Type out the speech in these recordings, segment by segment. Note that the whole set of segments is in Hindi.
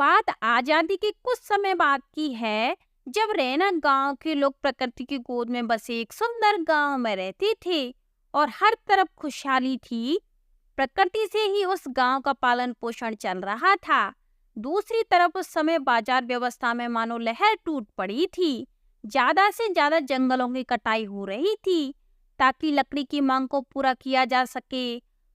बात आजादी के कुछ समय बाद की है, जब रैना गांव के लोग प्रकृति की गोद में बसे एक सुंदर गांव में रहते थे और हर तरफ खुशहाली थी। प्रकृति से ही उस गांव का पालन पोषण चल रहा था। दूसरी तरफ उस समय बाजार व्यवस्था में मानो लहर टूट पड़ी थी। ज्यादा से ज्यादा जंगलों की कटाई हो रही थी ताकि लकड़ी की मांग को पूरा किया जा सके।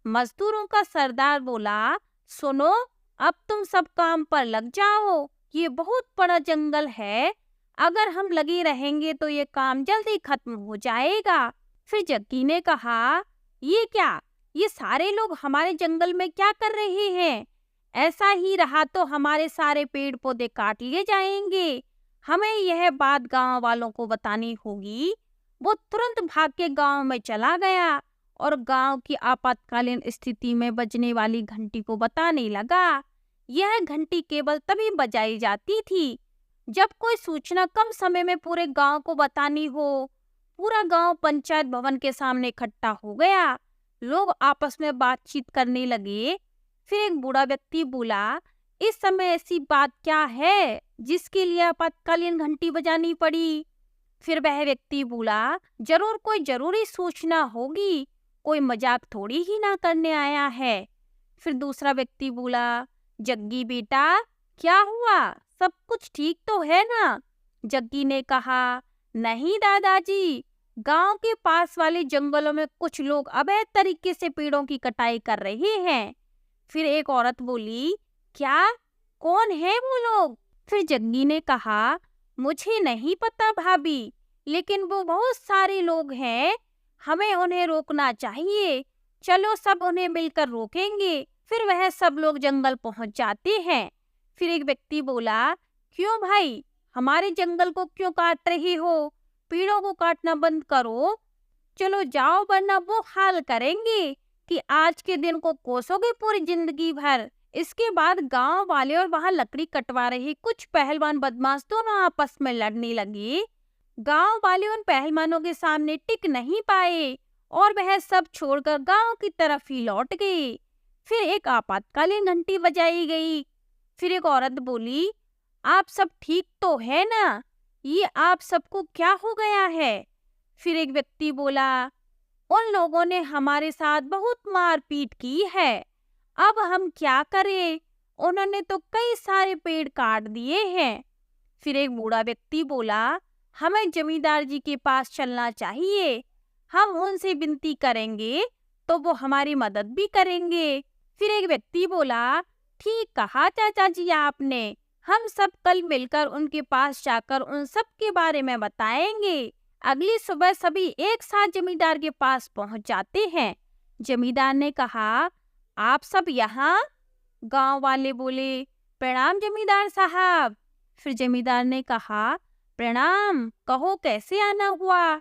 मजदूरों का सरदार बोला, सुनो, अब तुम सब काम पर लग जाओ। ये बहुत बड़ा जंगल है, अगर हम लगे रहेंगे तो ये काम जल्दी खत्म हो जाएगा। फिर जग्गी ने कहा, ये क्या, ये सारे लोग हमारे जंगल में क्या कर रहे हैं? ऐसा ही रहा तो हमारे सारे पेड़ पौधे काट लिए जाएंगे। हमें यह बात गांव वालों को बतानी होगी। वो तुरंत भाग के गांव में चला गया और गांव की आपातकालीन स्थिति में बजने वाली घंटी को बताने लगा। यह घंटी केवल तभी बजाई जाती थी जब कोई सूचना कम समय में पूरे गांव को बतानी हो। पूरा गांव पंचायत भवन के सामने इकट्ठा हो गया। लोग आपस में बातचीत करने लगे। फिर एक बूढ़ा व्यक्ति बोला, इस समय ऐसी बात क्या है जिसके लिए आपातकालीन घंटी बजानी पड़ी? फिर वह व्यक्ति बोला, जरूर कोई जरूरी सूचना होगी, कोई मजाक थोड़ी ही ना करने आया है। फिर दूसरा व्यक्ति बोला, जग्गी बेटा, क्या हुआ, सब कुछ ठीक तो है ना? जग्गी ने कहा, नहीं दादाजी, गांव के पास वाले जंगलों में कुछ लोग अवैध तरीके से पेड़ों की कटाई कर रहे हैं। फिर एक औरत बोली, क्या, कौन है वो लोग? फिर जग्गी ने कहा, मुझे नहीं पता भाभी, लेकिन वो बहुत सारे लोग हैं, हमें उन्हें रोकना चाहिए। चलो सब उन्हें मिलकर रोकेंगे। फिर वह सब लोग जंगल पहुंच जाते हैं। फिर एक व्यक्ति बोला, क्यों भाई, हमारे जंगल को क्यों काट रहे हो? पेड़ों को काटना बंद करो। चलो जाओ, वरना वो हाल करेंगे कि आज के दिन को कोसोगे पूरी जिंदगी भर। इसके बाद गांव वाले और वहां लकड़ी कटवा रहे कुछ पहलवान बदमाश दोनों आपस में लड़ने लगे। गांव वाले उन पहलवानों के सामने टिक नहीं पाए और वह सब छोड़कर गांव की तरफ ही लौट गए। फिर एक आपातकालीन घंटी बजाई गई। फिर एक औरत बोली, आप सब ठीक तो है ना? ये आप सबको क्या हो गया है? फिर एक व्यक्ति बोला, उन लोगों ने हमारे साथ बहुत मारपीट की है, अब हम क्या करें? उन्होंने तो कई सारे पेड़ काट दिए हैं। फिर एक बूढ़ा व्यक्ति बोला, हमें जमींदार जी के पास चलना चाहिए, हम उनसे विनती करेंगे तो वो हमारी मदद भी करेंगे। फिर एक व्यक्ति बोला, ठीक कहा चाचा जी आपने, हम सब कल मिलकर उनके पास जाकर उन सब के बारे में बताएंगे। अगली सुबह सभी एक साथ जमींदार के पास पहुंच जाते हैं। जमींदार ने कहा, आप सब यहाँ? गांव वाले बोले, प्रणाम जमींदार साहब। फिर जमींदार ने कहा, प्रणाम, कहो कैसे आना हुआ?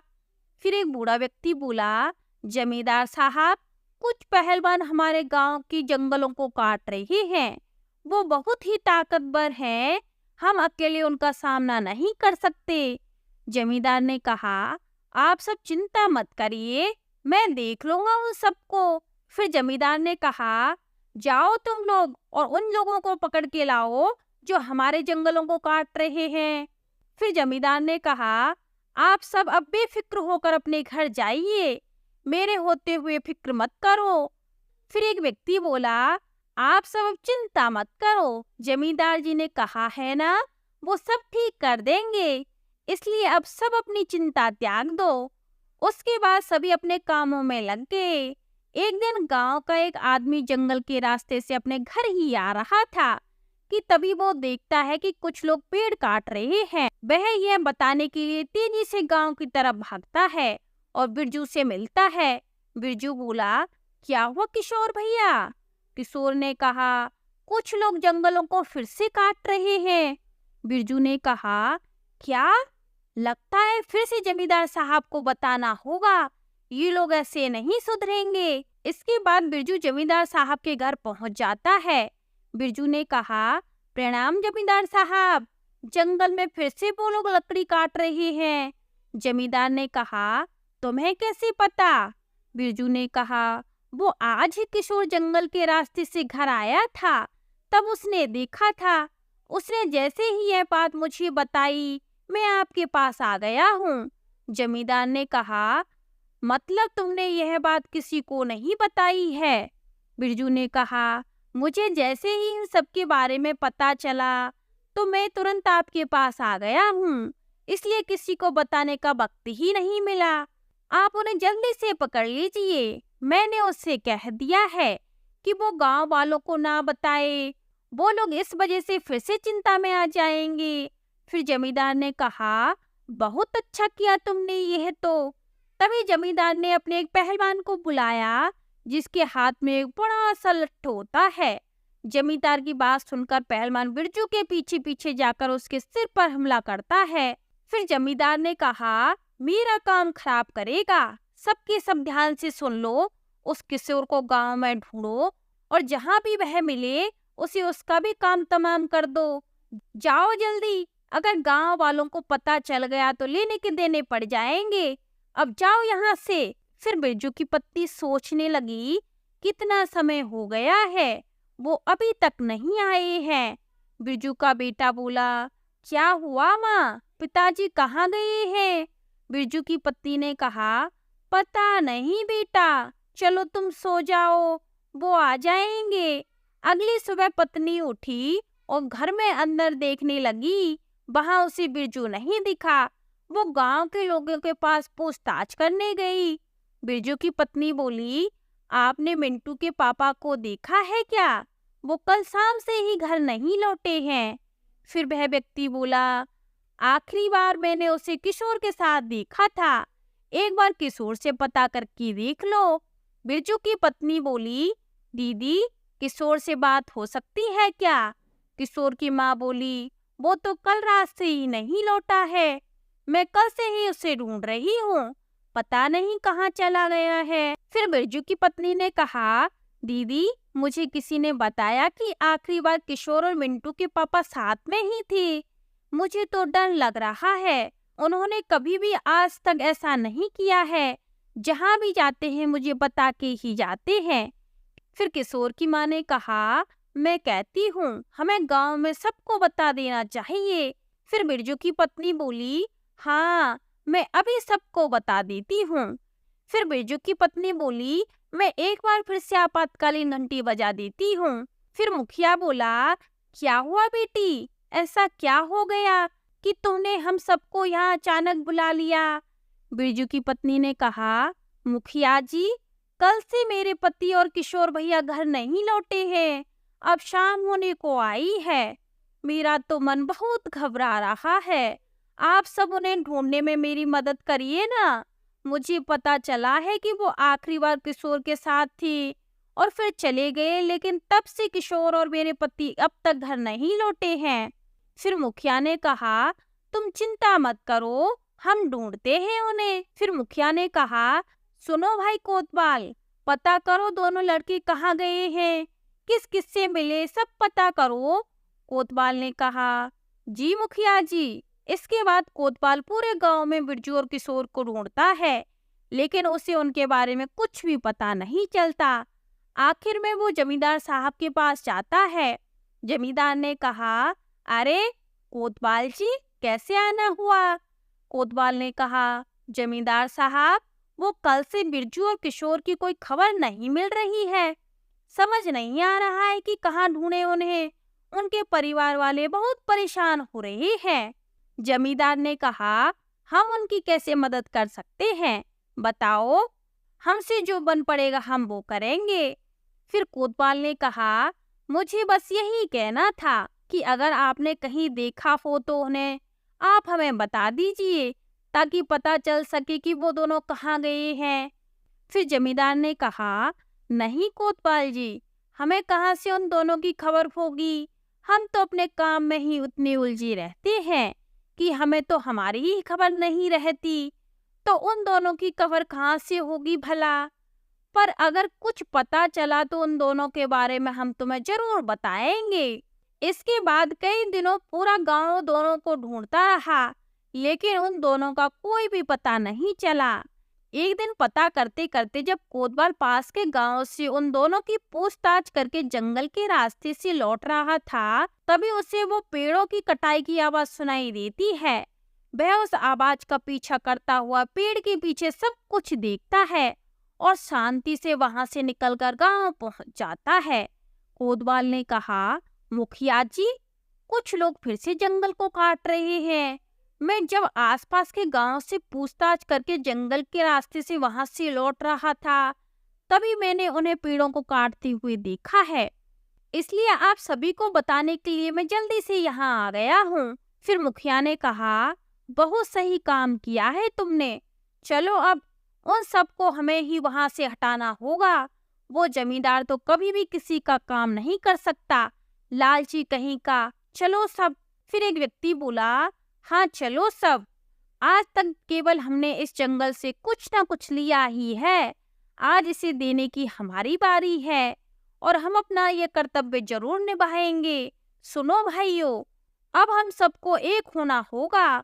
फिर एक बूढ़ा व्यक्ति बोला, जमींदार साहब, कुछ पहलवान हमारे गांव की जंगलों को काट रहे हैं, वो बहुत ही ताकतवर हैं, हम अकेले उनका सामना नहीं कर सकते। जमींदार ने कहा, आप सब चिंता मत करिए, मैं देख लूंगा उन सबको। फिर जमींदार ने कहा, जाओ तुम लोग और उन लोगों को पकड़ के लाओ जो हमारे जंगलों को काट रहे हैं। फिर जमींदार ने कहा, आप सब अब बेफिक्र होकर अपने घर जाइए, मेरे होते हुए फिक्र मत करो। फिर एक व्यक्ति बोला, आप सब अब चिंता मत करो, जमींदार जी ने कहा है ना, वो सब ठीक कर देंगे, इसलिए अब सब अपनी चिंता त्याग दो। उसके बाद सभी अपने कामों में लग गए। एक दिन गांव का एक आदमी जंगल के रास्ते से अपने घर ही आ रहा था कि तभी वो देखता है कि कुछ लोग पेड़ काट रहे हैं। वह यह बताने के लिए तेजी से गांव की तरफ भागता है और बिरजू से मिलता है। बिरजू बोला, क्या हुआ किशोर भैया? किशोर ने कहा, कुछ लोग जंगलों को फिर से काट रहे हैं। बिरजू ने कहा, क्या? लगता है फिर से जमींदार साहब को बताना होगा, ये लोग ऐसे नहीं सुधरेंगे। इसके बाद बिरजू जमींदार साहब के घर पहुंच जाता है। बिरजू ने कहा, प्रणाम जमींदार साहब, जंगल में फिर से वो लोग लकड़ी काट रहे हैं। जमींदार ने कहा, तुम्हें कैसे पता? बिरजू ने कहा, वो आज ही किशोर जंगल के रास्ते से घर आया था, तब उसने देखा था उसने जैसे ही यह बात मुझे बताई, मैं आपके पास आ गया हूँ। जमींदार ने कहा, मतलब तुमने यह बात किसी को नहीं बताई है? बिरजू ने कहा, मुझे जैसे ही इन सब के बारे में पता चला, तो मैं तुरंत आपके पास आ गया हूँ। इसलिए किसी को बताने का वक्त ही नहीं मिला। आप उन्हें जल्दी से पकड़ लीजिए। मैंने उससे कह दिया है कि वो गांव वालों को ना बताए। वो लोग इस वजह से फिर से चिंता में आ जाएंगे। फिर जमींदार ने कहा, बहुत अच्छा किया तुमने यह तो। तभी जमींदार ने अपने एक पहलवान को बुलाया, जिसके हाथ में एक बड़ा सा लट्ठू होता है। जमींदार की बात सुनकर पहलवान बिरजू के पीछे पीछे जाकर उसके सिर पर हमला करता है। फिर जमींदार ने कहा, मेरा काम खराब करेगा। सबके सब ध्यान से सुन लो। उस किशोर को गांव में ढूंढो और जहां भी वह मिले उसे उसका भी काम तमाम कर दो। जाओ जल्दी, अगर गांव वालों को पता चल गया तो लेने के देने पड़ जाएंगे। अब जाओ यहाँ से। फिर बिरजू की पत्नी सोचने लगी, कितना समय हो गया है, वो अभी तक नहीं आए हैं। बिरजू का बेटा बोला, क्या हुआ माँ, पिताजी कहाँ गए हैं? बिरजू की पत्नी ने कहा, पता नहीं बेटा, चलो तुम सो जाओ, वो आ जाएंगे। अगली सुबह पत्नी उठी और घर में अंदर देखने लगी। वहां उसे बिरजू नहीं दिखा। वो गांव के लोगों के पास पूछताछ करने गई। बिरजू की पत्नी बोली, आपने मिंटू के पापा को देखा है क्या? वो कल शाम से ही घर नहीं लौटे हैं। फिर वह व्यक्ति बोला, आखिरी बार मैंने उसे किशोर के साथ देखा था। एक बार किशोर से पता करके देख लो। बिरजू की पत्नी बोली, दीदी, किशोर से बात हो सकती है क्या? किशोर की माँ बोली, वो तो कल रात से ही नहीं लौटा है। मैं कल से ही उसे ढूंढ रही हूँ, पता नहीं कहाँ चला गया है। फिर बिरजू की पत्नी ने कहा, दीदी, मुझे किसी ने बताया कि आखिरी बार किशोर और मिंटू के पापा साथ में ही थे। मुझे तो डर लग रहा है। उन्होंने कभी भी आज तक ऐसा नहीं किया है। जहाँ भी जाते हैं मुझे बता के ही जाते हैं। फिर किशोर की माँ ने कहा, मैं कहती हूँ हमें गांव में सबको बता देना चाहिए। फिर बिरजू की पत्नी बोली, हाँ, मैं अभी सबको बता देती हूँ। फिर बिरजू की पत्नी बोली, मैं एक बार फिर से आपातकालीन घंटी बजा देती हूँ। फिर मुखिया बोला, क्या हुआ बेटी, ऐसा क्या हो गया कि तुमने हम सबको यहाँ अचानक बुला लिया? बिरजू की पत्नी ने कहा, मुखिया जी, कल से मेरे पति और किशोर भैया घर नहीं लौटे हैं। अब शाम होने को आई है। मेरा तो मन बहुत घबरा रहा है। आप सब उन्हें ढूंढने में मेरी मदद करिए ना। मुझे पता चला है कि वो आखिरी बार किशोर के साथ थी और फिर चले गए, लेकिन तब से किशोर और मेरे पति अब तक घर नहीं लौटे हैं। फिर मुखिया ने कहा, तुम चिंता मत करो, हम ढूंढते हैं उन्हें। फिर मुखिया ने कहा, सुनो भाई कोतवाल, पता करो दोनों लड़के कहाँ गए हैं, किस किस से मिले, सब पता करो। कोतवाल ने कहा, जी मुखिया जी। इसके बाद कोतवाल पूरे गांव में बिरजू और किशोर को ढूंढता है, लेकिन उसे उनके बारे में कुछ भी पता नहीं चलता। आखिर में वो जमींदार साहब के पास जाता है। जमींदार ने कहा, अरे कोतवाल जी, कैसे आना हुआ? कोतवाल ने कहा, जमींदार साहब, वो कल से बिरजू और किशोर की कोई खबर नहीं मिल रही है। समझ नहीं आ रहा है कि कहाँ ढूंढे उन्हें। उनके परिवार वाले बहुत परेशान हो रहे हैं। जमींदार ने कहा, हम उनकी कैसे मदद कर सकते हैं, बताओ? हमसे जो बन पड़ेगा हम वो करेंगे। फिर कोतवाल ने कहा, मुझे बस यही कहना था कि अगर आपने कहीं देखा हो तो उन्हें आप हमें बता दीजिए, ताकि पता चल सके कि वो दोनों कहाँ गए हैं। फिर जमींदार ने कहा, नहीं कोतवाल जी, हमें कहाँ से उन दोनों की खबर होगी। हम तो अपने काम में ही उतनी उलझी रहते हैं कि हमें तो हमारी ही खबर नहीं रहती। तो उन दोनों की खबर कहाँ से होगी भला? पर अगर कुछ पता चला तो उन दोनों के बारे में हम तुम्हें जरूर बताएंगे। इसके बाद कई दिनों पूरा गांव दोनों को ढूंढता रहा, लेकिन उन दोनों का कोई भी पता नहीं चला। एक दिन पता करते करते जब कोतवाल पास के गांव से उन दोनों की पूछताछ करके जंगल के रास्ते से लौट रहा था, तभी उसे वो पेड़ों की कटाई की आवाज सुनाई देती है। वह उस आवाज का पीछा करता हुआ पेड़ के पीछे सब कुछ देखता है और शांति से वहां से निकलकर गांव पहुंच जाता है। कोतवाल ने कहा, मुखिया जी, कुछ लोग फिर से जंगल को काट रहे हैं। मैं जब आसपास के गांव से पूछताछ करके जंगल के रास्ते से वहां से लौट रहा था, तभी मैंने उन्हें पेड़ों को काटते हुए देखा है। इसलिए आप सभी को बताने के लिए मैं जल्दी से यहाँ आ गया हूँ। फिर मुखिया ने कहा, बहुत सही काम किया है तुमने। चलो अब उन सबको हमें ही वहां से हटाना होगा। वो जमींदार तो कभी भी किसी का काम नहीं कर सकता, लालची कहीं का। चलो सब। फिर एक व्यक्ति बोला, हाँ चलो सब। आज तक केवल हमने इस जंगल से कुछ ना कुछ लिया ही है, आज इसे देने की हमारी बारी है और हम अपना ये कर्तव्य जरूर निभाएंगे। सुनो भाइयों, अब हम सबको एक होना होगा।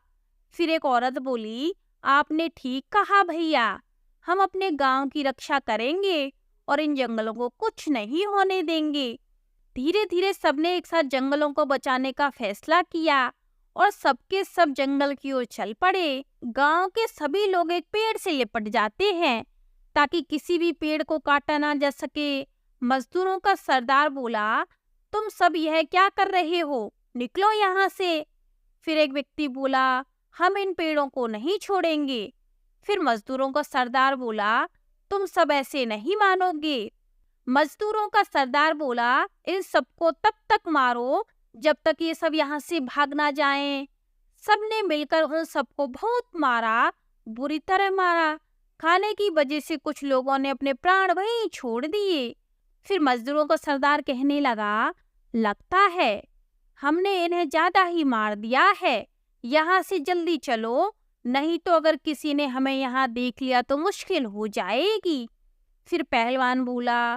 फिर एक औरत बोली, आपने ठीक कहा भैया, हम अपने गांव की रक्षा करेंगे और इन जंगलों को कुछ नहीं होने देंगे। धीरे धीरे सबने एक साथ जंगलों को बचाने का फैसला किया और सबके सब जंगल की ओर चल पड़े। गांव के सभी लोग एक पेड़ से लिपट जाते हैं ताकि किसी भी पेड़ को काटा ना जा सके। मजदूरों का सरदार बोला, तुम सब यह क्या कर रहे हो, निकलो यहाँ से। फिर एक व्यक्ति बोला, हम इन पेड़ों को नहीं छोड़ेंगे। फिर मजदूरों का सरदार बोला, तुम सब ऐसे नहीं मानोगे। मजदूरों का सरदार बोला, इन सबको तब तक मारो जब तक ये सब यहाँ से भाग ना जाएं। सबने मिलकर उन सबको बहुत मारा, बुरी तरह मारा। खाने की वजह से कुछ लोगों ने अपने प्राण वहीं छोड़ दिए। फिर मजदूरों का सरदार कहने लगा, लगता है हमने इन्हें ज्यादा ही मार दिया है, यहाँ से जल्दी चलो, नहीं तो अगर किसी ने हमें यहाँ देख लिया तो मुश्किल हो जाएगी। फिर पहलवान बोला,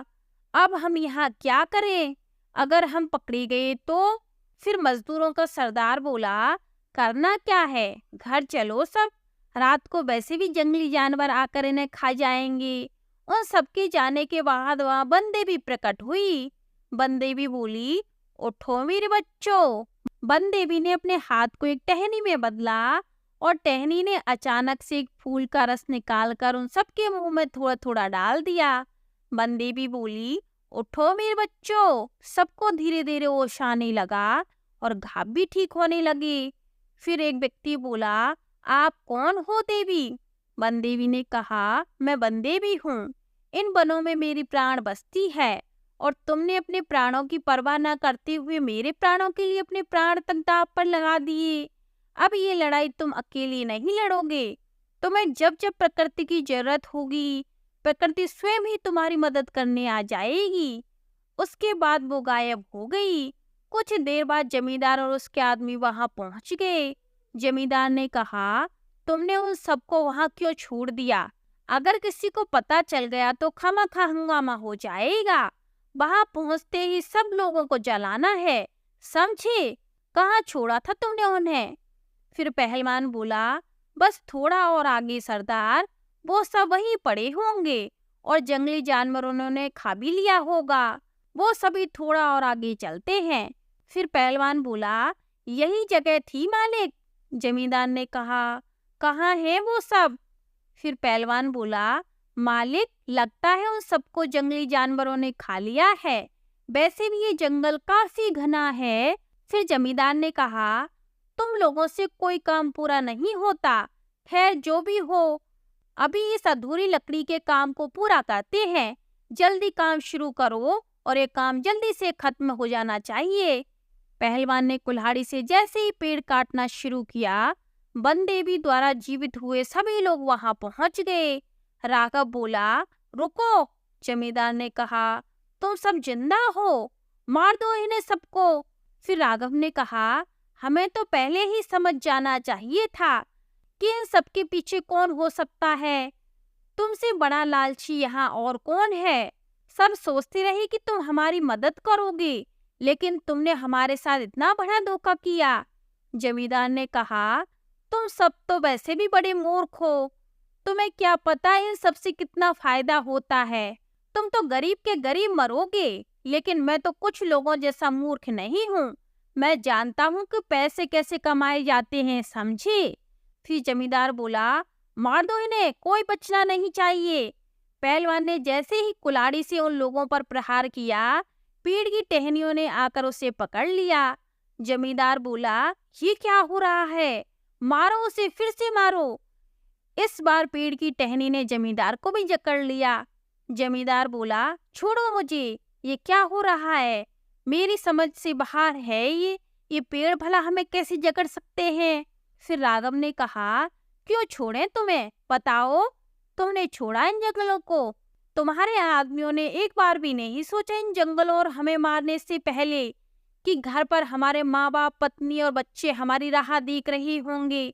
अब हम यहाँ क्या करें, अगर हम पकड़े गए तो? फिर मजदूरों का सरदार बोला, करना क्या है, घर चलो सब, रात को वैसे भी जंगली जानवर आकर इन्हें खा जाएंगे। उन सबके जाने के बाद वहाँ बंदेवी प्रकट हुई। बंदेवी बोली, उठो मेरे बच्चों। बंदेवी ने अपने हाथ को एक टहनी में बदला और टहनी ने अचानक से एक फूल का रस निकालकर उन सबके मुंह में थोड़ा थोड़ा डाल दिया। बंदेवी बोली, उठो मेरे बच्चों। सबको धीरे धीरे होश आने लगा और घाव भी ठीक होने लगे। फिर एक व्यक्ति बोला, आप कौन हो देवी? बनदेवी ने कहा, मैं बनदेवी हूँ, इन बनों में मेरी प्राण बसती है और तुमने अपने प्राणों की परवाह न करते हुए मेरे प्राणों के लिए अपने प्राण तक दांव पर लगा दिए। अब ये लड़ाई तुम अकेले नहीं लड़ोगे, तुम्हें जब जब प्रकृति की जरूरत होगी प्रकृति स्वयं ही तुम्हारी मदद करने आ जाएगी। उसके बाद वो गायब हो गई। कुछ देर बाद जमींदार और उसके आदमी वहां पहुंच गए। जमींदार ने कहा, तुमने उन सबको वहां क्यों छोड़ दिया? अगर किसी को पता चल गया तो खामखा हंगामा हो जाएगा। वहां पहुंचते ही सब लोगों को जलाना है, समझे? कहाँ छोड़ा था तुमने उन्हें? फिर पहलवान बोला, बस थोड़ा और आगे सरदार, वो सब वहीं पड़े होंगे और जंगली जानवरों ने खा भी लिया होगा। वो सभी थोड़ा और आगे चलते हैं। फिर पहलवान बोला, यही जगह थी मालिक। जमींदार ने कहा, कहाँ है वो सब? फिर पहलवान बोला, मालिक, लगता है उन सबको जंगली जानवरों ने खा लिया है, वैसे भी ये जंगल काफी घना है। फिर जमींदार ने कहा, तुम लोगों से कोई काम पूरा नहीं होता, खैर जो भी हो, अभी इस अधूरी लकड़ी के काम को पूरा करते हैं। जल्दी काम शुरू करो और ये काम जल्दी से खत्म हो जाना चाहिए। पहलवान ने कुल्हाड़ी से जैसे ही पेड़ काटना शुरू किया, बनदेवी द्वारा जीवित हुए सभी लोग वहां पहुंच गए। राघव बोला, रुको। जमींदार ने कहा, तुम सब जिंदा हो, मार दो इन्हें सबको। फिर राघव ने कहा, हमें तो पहले ही समझ जाना चाहिए था कि इन सबके पीछे कौन हो सकता है। तुमसे बड़ा लालची यहाँ और कौन है? सब सोचते रहे कि तुम हमारी मदद करोगे, लेकिन तुमने हमारे साथ इतना बड़ा धोखा किया। जमींदार ने कहा, तुम सब तो वैसे भी बड़े मूर्ख हो, तुम्हें क्या पता इन सबसे कितना फायदा होता है। तुम तो गरीब के गरीब मरोगे, लेकिन मैं तो कुछ लोगों जैसा मूर्ख नहीं हूँ। मैं जानता हूँ कि पैसे कैसे कमाए जाते हैं, समझे। फिर जमींदार बोला, मार दो इन्हें, कोई बचना नहीं चाहिए। पहलवान ने जैसे ही कुल्हाड़ी से उन लोगों पर प्रहार किया, पेड़ की टहनियों ने आकर उसे पकड़ लिया। जमींदार बोला, ये क्या हो रहा है, मारो उसे, फिर से मारो। इस बार पेड़ की टहनी ने जमींदार को भी जकड़ लिया। जमींदार बोला, छोड़ो मुझे, ये क्या हो रहा है, मेरी समझ से बाहर है ये पेड़ भला हमें कैसे जकड़ सकते हैं। फिर राघव ने कहा, क्यों छोड़ें तुम्हें, बताओ, तुमने छोड़ा इन जंगलों को। तुम्हारे आदमियों ने एक बार भी नहीं सोचा इन जंगलों और हमें मारने से पहले कि घर पर हमारे माँ बाप, पत्नी और बच्चे हमारी राह देख रहे होंगे।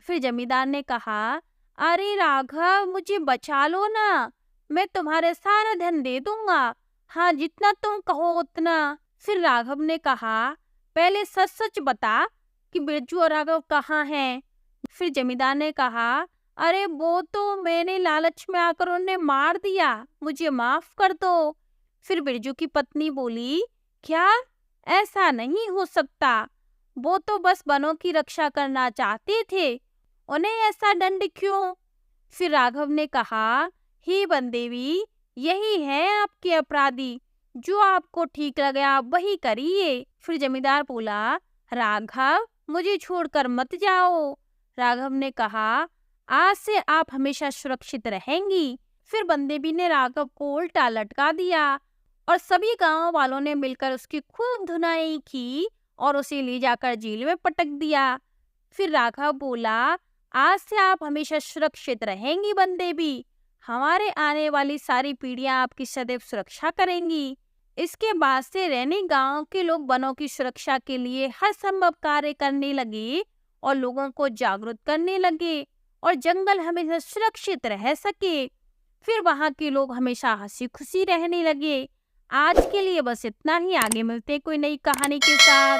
फिर जमींदार ने कहा, अरे राघव, मुझे बचा लो ना, मैं तुम्हारे सारा धन दे दूंगा। हाँ, जितना तुम कहो उतना। फिर राघव ने कहा, पहले सच सच बता कि बिरजू और राघव कहाँ हैं। फिर जमींदार ने कहा, अरे वो तो मैंने लालच में आकर उन्हें मार दिया, मुझे माफ कर दो। फिर बिरजू की पत्नी बोली, क्या, ऐसा नहीं हो सकता, वो तो बस वनों की रक्षा करना चाहते थे, उन्हें ऐसा दंड क्यों। फिर राघव ने कहा, हे बनदेवी, यही है आपके अपराधी, जो आपको ठीक लगे आप वही करिए। फिर जमींदार बोला, राघव, मुझे छोड़कर मत जाओ। राघव ने कहा, आज से आप हमेशा सुरक्षित रहेंगी। फिर बनदेवी ने राघव को उल्टा लटका दिया और सभी गांव वालों ने मिलकर उसकी खूब धुनाई की और उसे ले जाकर जेल में पटक दिया। फिर राघव बोला, आज से आप हमेशा सुरक्षित रहेंगी बनदेवी, हमारे आने वाली सारी पीढ़ियां आपकी सदैव सुरक्षा करेंगी। इसके बाद से रैनी गांव के लोग वनों की सुरक्षा के लिए हर संभव कार्य करने लगे और लोगों को जागरूक करने लगे और जंगल हमेशा सुरक्षित रह सके। फिर वहां के लोग हमेशा हंसी खुशी रहने लगे। आज के लिए बस इतना ही, आगे मिलते हैं कोई नई कहानी के साथ।